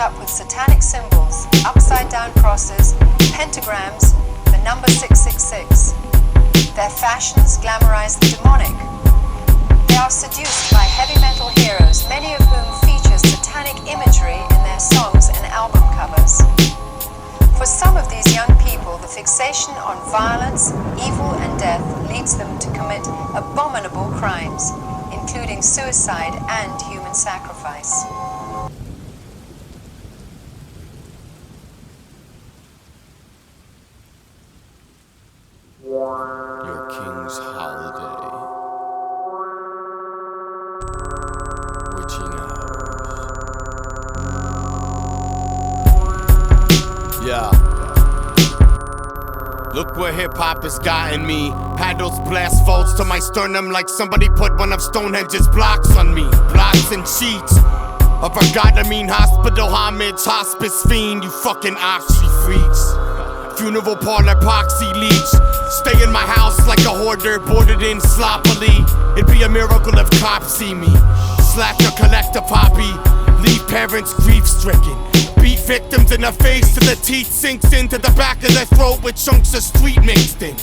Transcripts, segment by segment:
up with satanic symbols, upside-down crosses, pentagrams, the number 666. Their fashions glamorize the demonic. They are seduced by heavy metal heroes, many of whom feature satanic imagery in their songs and album covers. For some of these young people, the fixation on violence, evil, and death leads them to commit abominable crimes, including suicide and human sacrifice. Your king's holiday. Witching hours. Yeah. Look where hip-hop has gotten me. Paddles blast folds to my sternum like somebody put one of Stonehenge's blocks on me. Blocks and sheets of a god-I-mean hospital homage, hospice fiend, you fucking oxy freaks. Funeral parlor epoxy leech. Stay in my house like a hoarder, boarded in sloppily. It'd be a miracle if cops see me. Slash or collect a poppy. Leave parents grief-stricken. Beat victims in the face till the teeth sinks into the back of their throat with chunks of street mixed in.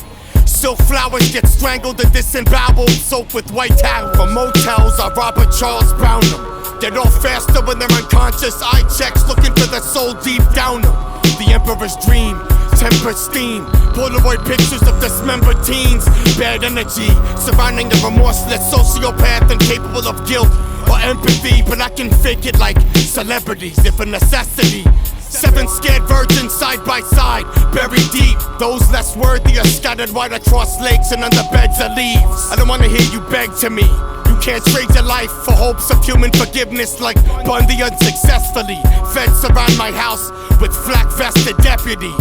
Silk flowers get strangled and disemboweled, soaked with white towel. From motels, I Robert Charles Brown them. They're all faster when they're unconscious. Eye checks looking for the soul deep down them. The emperor's dream, tempered steam, Polaroid pictures of dismembered teens. Bad energy surrounding the remorseless sociopath incapable of guilt or empathy, but I can fake it like celebrities if a necessity. 7 scared virgins side by side, buried deep. Those less worthy are scattered wide across lakes and under beds of leaves. I don't wanna hear you beg to me. You can't trade your life for hopes of human forgiveness like Bundy unsuccessfully. Feds surround my house with flak-vested deputies.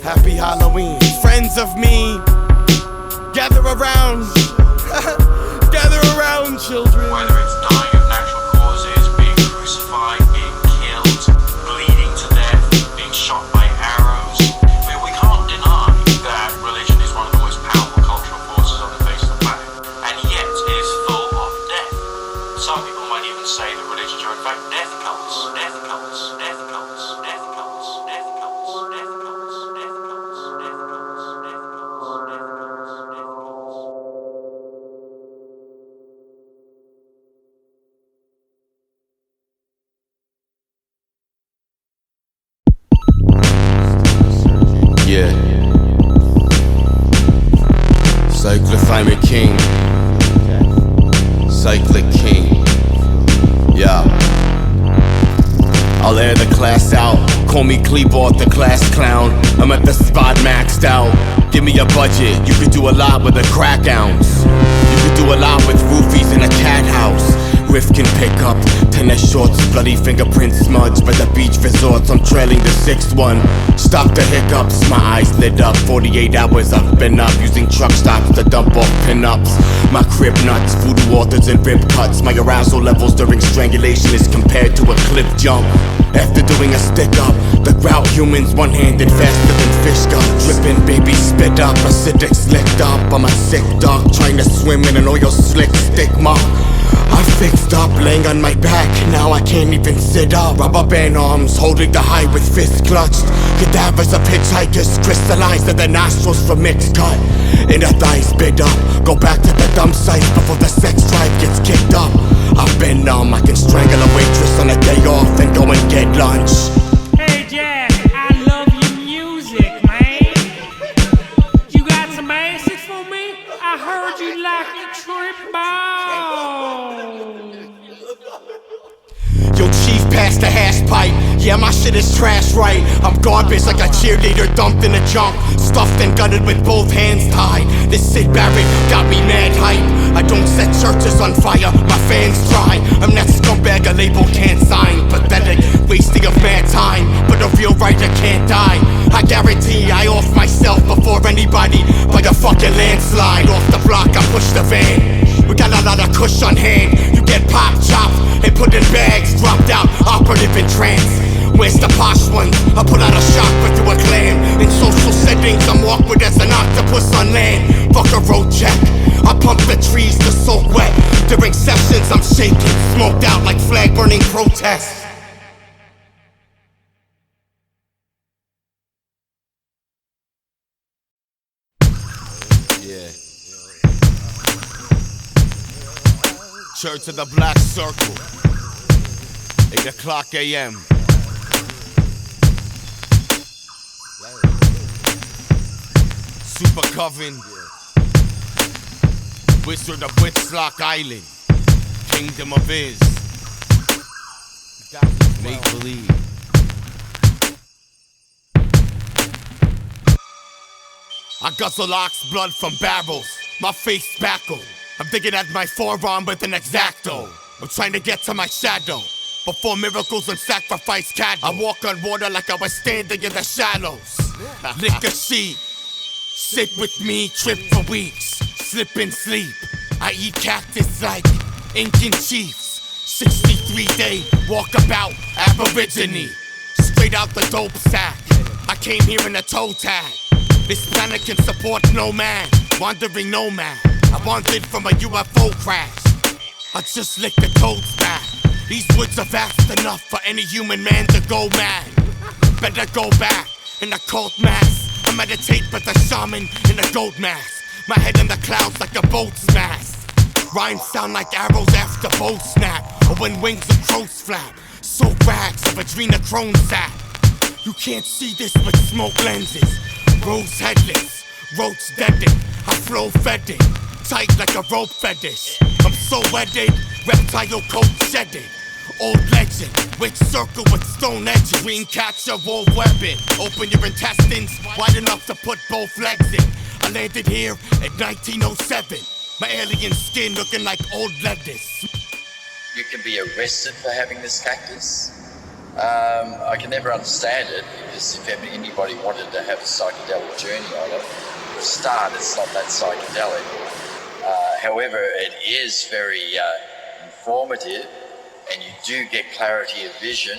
Happy Halloween, friends of me. Gather around, gather around, children. Whether it's dying of natural causes, being crucified, being killed, bleeding to death, being shot by arrows, we can't deny that religion is one of the most powerful cultural forces on the face of the planet, and yet it is full of death. Some people might even say that religions are in fact death cults, death cults, death cults, death cults, death cults, death cults, death cults, death cults, death cults, death cults, death cults. Yeah. Cyclophymic king. Cyclic king. Yeah. I'll air the class out. Call me Cleeball, the class clown. I'm at the spot maxed out. Give me a budget. You could do a lot with a crack ounce. You could do a lot with roofies in a cat house. Riff can pick up tennis shorts, bloody fingerprints smudged by the beach resorts. I'm trailing the 6th one. Stop the hiccups, my eyes lit up. 48 hours I've been up, using truck stops to dump off pinups. My crib nuts, voodoo altars and rib cuts. My arousal levels during strangulation is compared to a cliff jump. After doing a stick up, the grout humans one-handed faster than fish guts. Dripping baby spit up, acidic slicked up. I'm a sick dog trying to swim in an oil slick stick mop. I fixed up, laying on my back, now I can't even sit up. Rubber band arms, holding the high with fists clutched. Cadavers of hitchhikers, crystallized in their nostrils from mixed cut. Inner thighs bid up, go back to the dump site before the sex drive gets kicked up. I've been numb, I can strangle a waitress on a day off and go and get lunch. Hey Jack, I love your music, man. You got some acid for me? I heard you like to trip ball. Yo, chief, pass the hash pipe. Yeah, my shit is trash, right? I'm garbage like a cheerleader dumped in a junk, stuffed and gutted with both hands tied. This Sid Barrett got me mad hype. I don't set churches on fire, my fans try. I'm that scumbag a label can't sign. Pathetic, wasting of mad time, but a real writer can't die. I guarantee I off myself before anybody by a fucking landslide. Off the block, I push the van. We got a lot of kush on hand. You get pop chopped and put in bags, dropped out, operative in trance. Where's the posh ones? I put out a chakra through a clan. In social settings, I'm awkward as an octopus on land. Fuck a road check. I pump the trees to soak wet. During sessions, I'm shaking, smoked out like flag burning protests. Church of the Black Circle, 8 o'clock a.m. Supercoven, Wizard of Witchlock Island, Kingdom of Iz, make believe. I guzzle ox blood from barrels, my face spackled. I'm digging at my forearm with an X-Acto. I'm trying to get to my shadow before miracles and sacrifice cattle. I walk on water like I was standing in the shallows. Lick a sheet, sit with me, trip for weeks, slip and sleep. I eat cactus like Incan chiefs. 63-day walkabout Aborigine, straight out the dope sack. I came here in a toe tag. This planet can support no man, wandering nomad. I wandered from a UFO crash. I just licked the toads back. These woods are vast enough for any human man to go mad. Better go back in a cult mask. I meditate with a shaman in a gold mask. My head in the clouds like a boat's mast. Rhymes sound like arrows after bow snap, or when wings of crows flap. So rags of adrenochrome sap. You can't see this with smoke lenses. Rose headless, roach deaded. I flow fetid, tight like a rope fetish. I'm so wedded, reptile coat shedded. Old legend, witch circle with stone edges. Green catcher, wolf weapon. Open your intestines, wide enough to put both legs in. I landed here at 1907. My alien skin looking like old lettuce. You can be arrested for having this cactus. I can never understand it, because if anybody wanted to have a psychedelic journey on it, for a start, it's not that psychedelic. However, it is very informative, and you do get clarity of vision,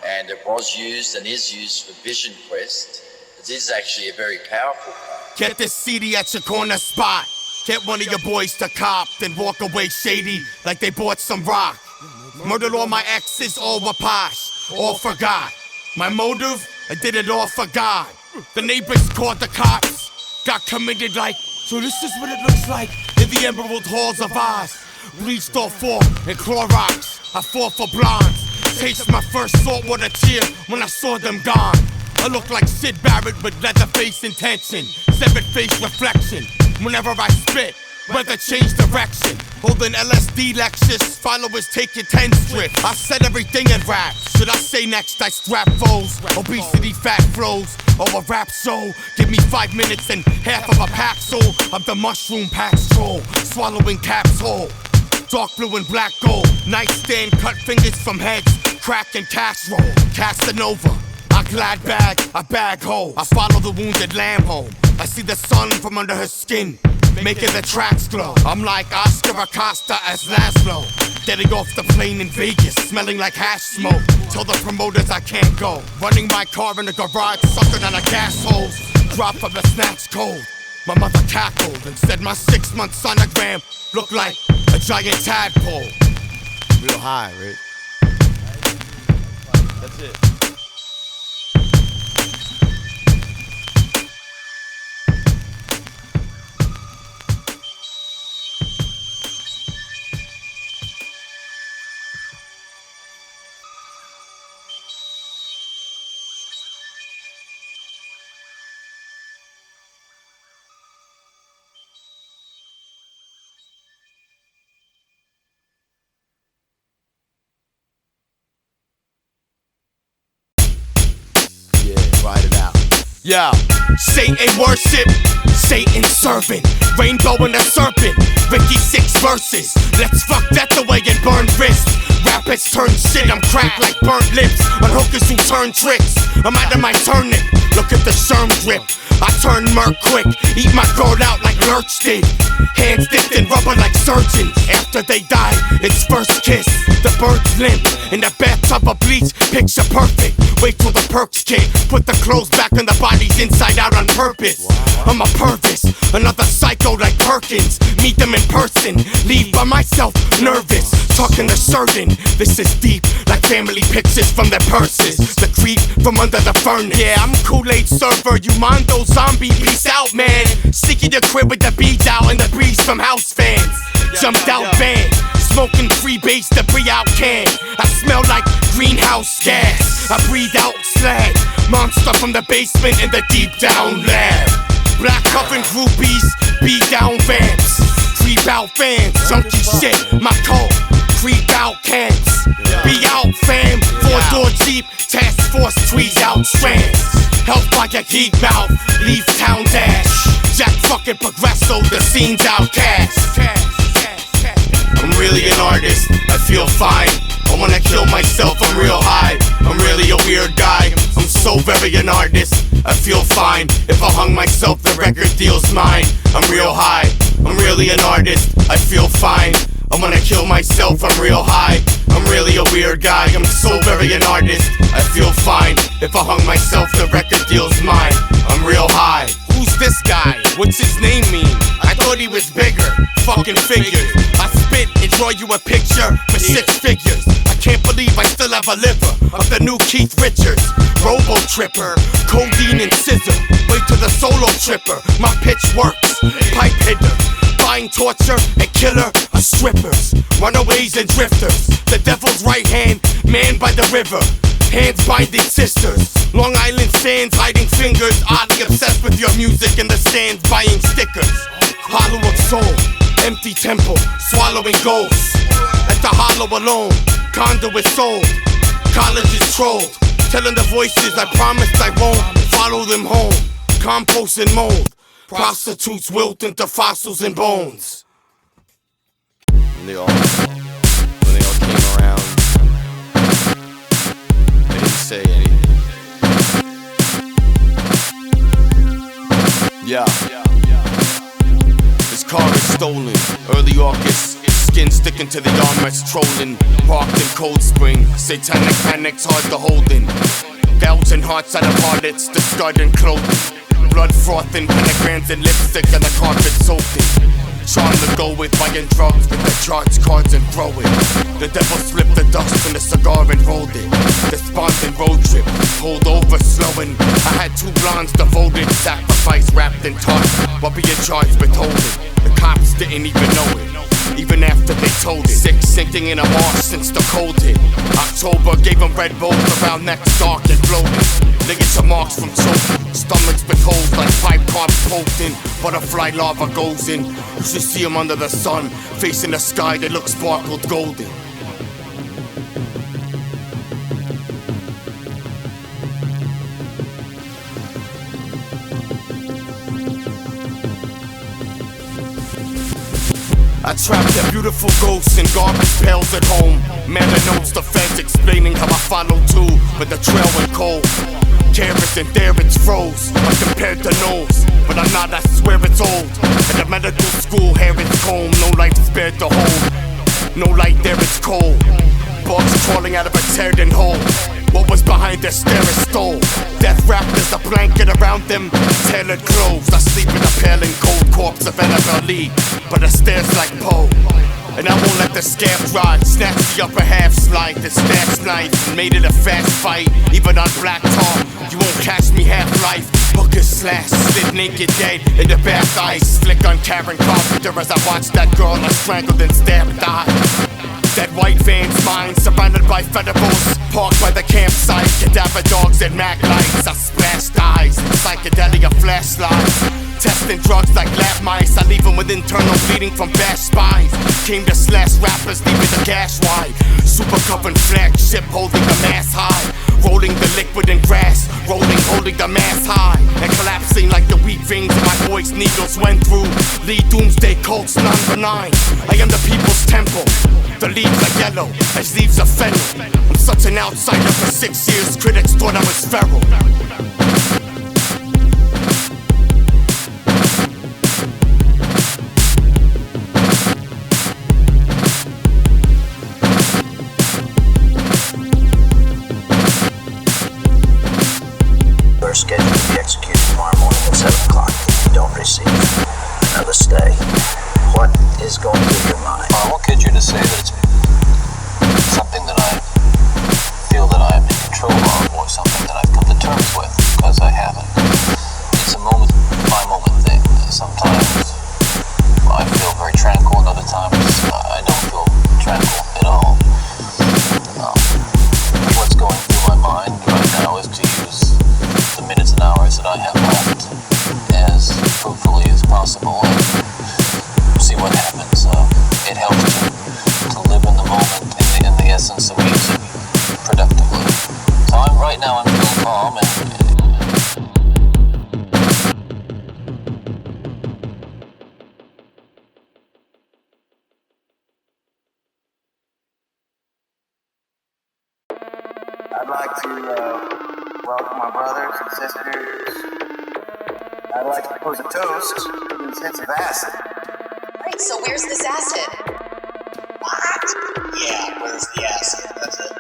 and it was used and is used for Vision Quest. It is actually a very powerful part. Get this CD at your corner spot. Get one of your boys to cop, then walk away shady like they bought some rock. Murdered all my exes, all were posh, all forgot. My motive, I did it all for God. The neighbors called the cops, got committed like, so this is what it looks like in the emerald halls of Oz. Bleached all four in Clorox, I fall for blondes. Taste my first saltwater tear when I saw them gone. I look like Sid Barrett with leather face intention, severed face reflection. Whenever I spit, weather change direction. Holding LSD lectures, followers take your 10 strip. I said everything in rap. Should I say next I strap foes? Obesity, fat flows, or a rap show. Give me 5 minutes and half of a paxil of the mushroom patch troll. Swallowing caps whole. Dark blue and black gold. Nightstand, cut fingers from heads. Crack and cash roll. Casanova. I glad bag, I bag hole. I follow the wounded lamb home. I see the sun from under her skin, making the tracks glow. I'm like Oscar Acosta as Laszlo, getting off the plane in Vegas, smelling like hash smoke. Tell the promoters I can't go. Running my car in the garage, sucking on a gas hose. Drop from the snatch cold. My mother cackled and said my 6-month sonogram looked like a giant tadpole. Real high, right? That's it. Write it out. Yeah, Satan worship, Satan servant, rainbow and a serpent, Ricky 6 verses. Let's fuck that away and burn wrists. Rappers turn shit, I'm cracked like burnt lips. On hookers who turn tricks, I'm out of my turnip. Look at the sherm drip, I turn murk quick. Eat my gold out like Lurch did. Hands dipped in rubber like surgeons. After they die, it's first kiss. The bird's limp in the bathtub of bleach, picture perfect. Wait till the perks kick. Put the clothes back on the bodies inside out on purpose. I'm a pervis, another psycho like Perkins. Meet them in person, leave by myself nervous. Talking to certain, this is deep like family pictures from their purses. The creep from under the furnace. Yeah, I'm Kool-Aid server, you Mondo zombie, peace out, man. Sneaky the crib with the beats out and the breeze from house fans. Jumped out van, smoking free base debris out can. I smell like greenhouse gas. I breathe out slag. Monster from the basement in the deep down lab. Black oven groupies, beat down vamps. Creep out fans, junkie shit, my code. Creep out camps, be out fam. 4-door Jeep, task force tweeze out strands. Help by your geek mouth, leave town dash. Jak fucking Progresso, the scene's outcast. I'm really an artist, I feel fine. I wanna kill myself, I'm real high. I'm really a weird guy, I'm so very an artist. I feel fine, if I hung myself the record deal's mine. I'm real high, I'm really an artist. I feel fine, I wanna kill myself, I'm real high. I'm really a weird guy, I'm so very an artist. I feel fine, if I hung myself the record deal's mine. I'm real high. Who's this guy? What's his name mean? I thought he was bigger, fucking figures. I spit and draw you a picture for 6 figures. I can't believe I still have a liver of the new Keith Richards. Robo Tripper, codeine and scissor. Wait to the solo tripper, my pitch works. Pipe hitter, buying torture and killer are strippers. Runaways and drifters, the devil's right hand, man by the river. Hands binding sisters, Long Island sands hiding fingers. Oddly obsessed with your music in the stands buying stickers. Hollow of soul, empty temple, swallowing ghosts. At the hollow alone, condo is sold. College is trolled, telling the voices I promised I won't follow them home. Compost and mold, prostitutes wilt into fossils and bones. When they all came around, they didn't say anything. Yeah. This car is stolen. Early August, skin sticking to the armrest. Trollin, parked in Cold Spring. Satanic panics hard to hold in. Thousand hearts out of harlots, discarding clothing. Blood frothing, pentagrams and lipstick and the carpet soaking. Trying to go with buying drugs with the charts, cards and throw it. The devil slipped the dust from the cigar and rolled it. Despondent road trip, pulled over slowing. I had 2 blondes devoted, sacrifice wrapped in tarps while being charged with holding. The cops didn't even know it, even after they told it. Sick sinking in a marsh since the cold hit. October gave them red bowls around necks dark and floating. Ligature marks from choking, stomachs with holes like pipe carbs poked in. Butterfly larva goes in. You should see them under the sun, facing the sky that looks sparkled golden. I trapped a beautiful ghost in garbage pails at home. Man that knows the feds explaining how I followed too, but the trail went cold. Carrots and there it's froze. I compared to nose, but I'm not, I swear it's old. At the medical school, hair is comb, no life spared to hold. No light there, it's cold. Bugs crawling out of a teared-in hole. What was behind their stare is stole. Death wrapped as a blanket around them, tailored clothes. I sleep in a pale and cold corpse of Annabelle Lee, but the stairs like Poe. And I won't let the scab ride. Snatch the upper half slide, the stash knife, and made it a fast fight. Even on black tar, you won't catch me half-life. Hookers slash, slid naked dead in the bath ice. Flick on Karen Carpenter as I watch that girl I strangled and stabbed die. That white van's mine, surrounded by federals. Parked by the campsite, cadaver dogs and mag lights. I splashed eyes, psychedelia flashlights. Testing drugs like lab mice, I leave them with internal bleeding from bashed spines. Came to slash rappers, leaving the gash wide. Supercoven flagship, holding the mass high. Rolling the liquid in grass, rolling, holding the mass high. And collapsing like the weak veins my voice needles went through. Lead doomsday cults, non-benign. I am the people's temple. The leaves are yellow, as leaves of fennel. I'm such an outsider for 6 years, critics thought I was feral. Are scheduled to be executed tomorrow morning at 7 o'clock. If you don't receive another stay, what is going through your mind? I won't kid you to say that it's something that I productively. So right now I'm feeling calm and I'd like to welcome my brothers and sisters. I'd like to propose a toast to the sense of acid. Right, so where's this acid? What? Yeah, where's the acid? That's it.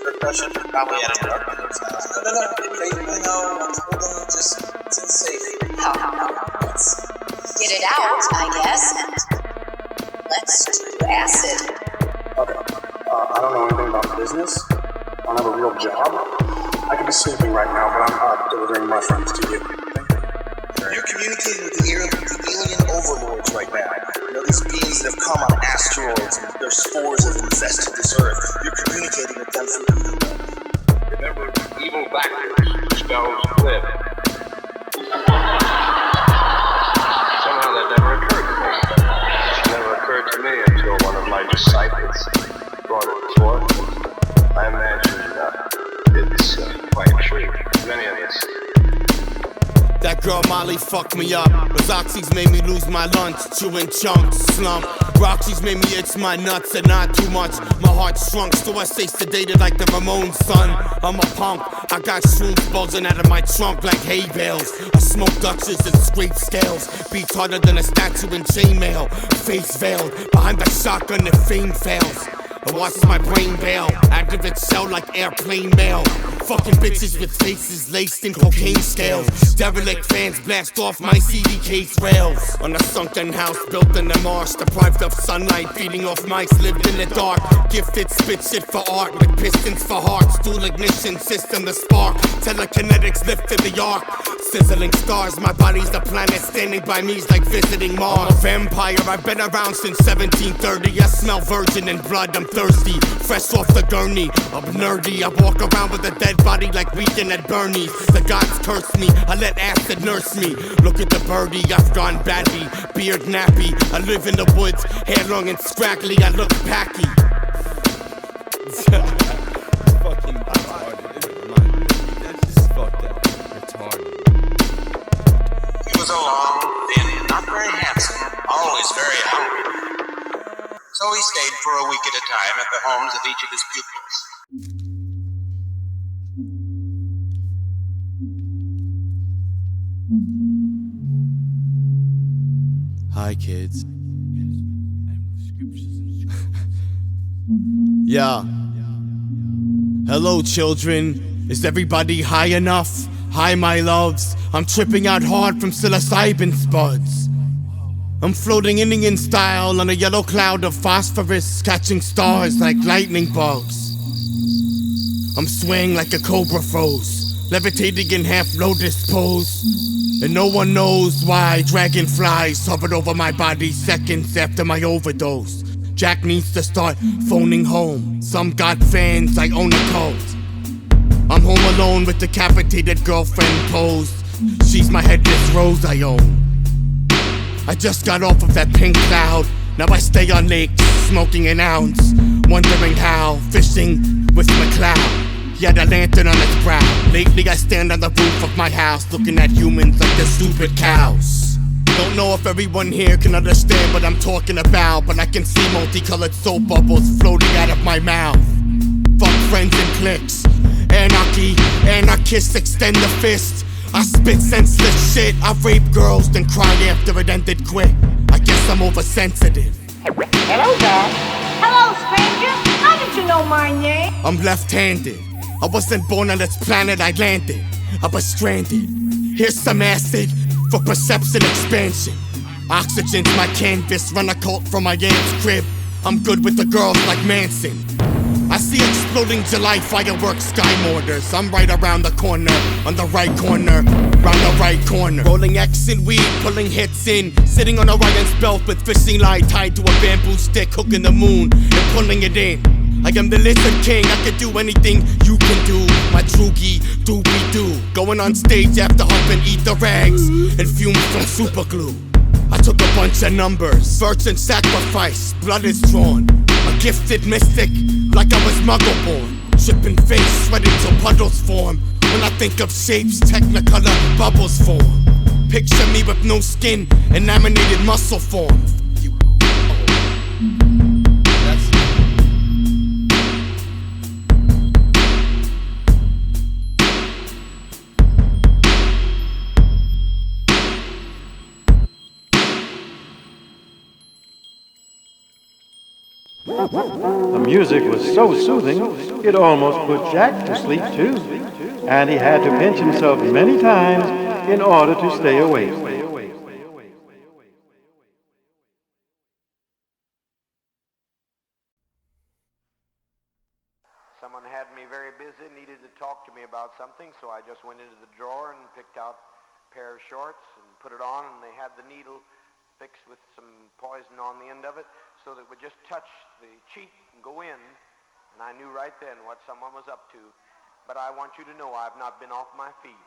Good question. Probably at a drug dealer's house. No. I told them it's unsafe. No. Let's get it out, I guess, and let's do acid. Okay. I don't know anything about business. I don't have a real job. I could be sleeping right now, but I'm delivering mushrooms to you. You're communicating with the alien overlords right now. You know, these beings that have come on asteroids and their spores have infested this Earth. You're communicating with them through evil. Remember, evil backwards spells live. Somehow that never occurred to me. It never occurred to me until one of my disciples brought it forth. I imagine it's quite true. Many of us. That girl Molly fucked me up. Oxys made me lose my lunch, chewing chunks, slump. Roxy's made me itch my nuts and not too much. My heart shrunk, so I stay sedated like the Ramones, son. I'm a punk, I got shrooms bulging out of my trunk like hay bales. I smoke Dutchess and scrape scales. Beats harder than a statue in chainmail. Face veiled, behind the shotgun the fame fails. I watch my brain bail, activate cell like airplane mail. Fucking bitches with faces laced in cocaine scales. Derelict fans blast off my CD case rails. On a sunken house built in the marsh, deprived of sunlight, feeding off mice lived in the dark. Gifted spit shit for art, with pistons for hearts. Dual ignition system to spark. Telekinetics lifted the arc. Sizzling stars, my body's the planet. Standing by me's like visiting Mars. I'm a vampire, I've been around since 1730. I smell virgin and blood, I'm thirsty. Fresh off the gurney, I'm nerdy. I walk around with a dead body like weekend at Bernie's. The gods curse me, I let acid nurse me. Look at the birdie, I've gone batty. Beard nappy, I live in the woods. Hair long and scraggly, I look packy. Fucking retarded, isn't it? That's just fucked up. Retarded. He was a long, thin, not very handsome, always very hungry. So he stayed for a week at a time at the homes of each of his pupils. Hi, kids. Yeah. Hello, children. Is everybody high enough? Hi, my loves. I'm tripping out hard from psilocybin spuds. I'm floating Indian style on a yellow cloud of phosphorus, catching stars like lightning bugs. I'm swaying like a cobra froze, levitating in half lotus pose. And no one knows why dragonflies hovered over my body seconds after my overdose. Jack needs to start phoning home. Some got fans, I own a cult. I'm home alone with decapitated girlfriend posed. She's my headless rose I own. I just got off of that pink cloud. Now I stay on lakes, smoking an ounce, wondering how, fishing with McCloud. He had a lantern on his brow. Lately I stand on the roof of my house, looking at humans like they're stupid cows. Don't know if everyone here can understand what I'm talking about, but I can see multicolored soap bubbles floating out of my mouth. Fuck friends and cliques. Anarchy, anarchists extend the fist. I spit senseless shit, I rape girls, then cry after it ended quick. I guess I'm oversensitive. Hello there. Hello, stranger. How did you know my name? I'm left-handed. I wasn't born on this planet, I landed. I was stranded. Here's some acid for perception expansion. Oxygen's my canvas, run a cult from my aunt's crib. I'm good with the girls like Manson. I see exploding July fireworks, sky mortars. I'm right around the corner, on the right corner, round the right corner. Rolling X and weed, pulling hits in. Sitting on Orion's belt with fishing line tied to a bamboo stick, hooking the moon and pulling it in. I am the lizard king, I can do anything you can do. My droogie, doobie-doo. Going on stage after hump and eat the rags and fumes from super glue. I took a bunch of numbers, virgin sacrifice, blood is drawn. A gifted mystic, like I was muggle born. Dripping face, sweating till puddles form. When I think of shapes, technicolor bubbles form. Picture me with no skin, enaminated muscle form. The music was so soothing, it almost put Jack to sleep too, and he had to pinch himself many times in order to stay awake. Someone had me very busy, needed to talk to me about something, so I just went into the drawer and picked out a pair of shorts and put it on, and they had the needle fixed with some poison on the end of it so that it would just touch the cheek and go in, and I knew right then what someone was up to. But I want you to know I've not been off my feet.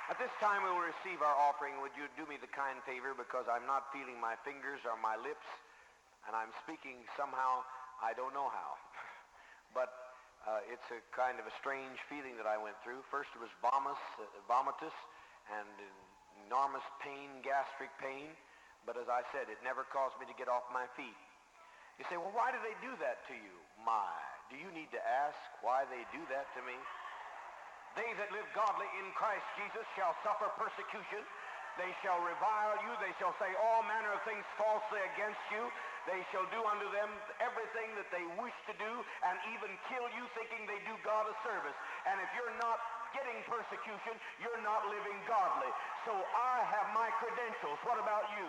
At this time we will receive our offering. Would you do me the kind favor, because I'm not feeling my fingers or my lips, and I'm speaking somehow, I don't know how. But it's a kind of a strange feeling that I went through. First it was vomitus and enormous pain, gastric pain, but as I said, it never caused me to get off my feet. You say, well, why do they do that to you? My, do you need to ask why they do that to me? They that live godly in Christ Jesus shall suffer persecution. They shall revile you. They shall say all manner of things falsely against you. They shall do unto them everything that they wish to do, and even kill you, thinking they do God a service. And if you're not getting persecution, you're not living godly. So I have my credentials. What about you?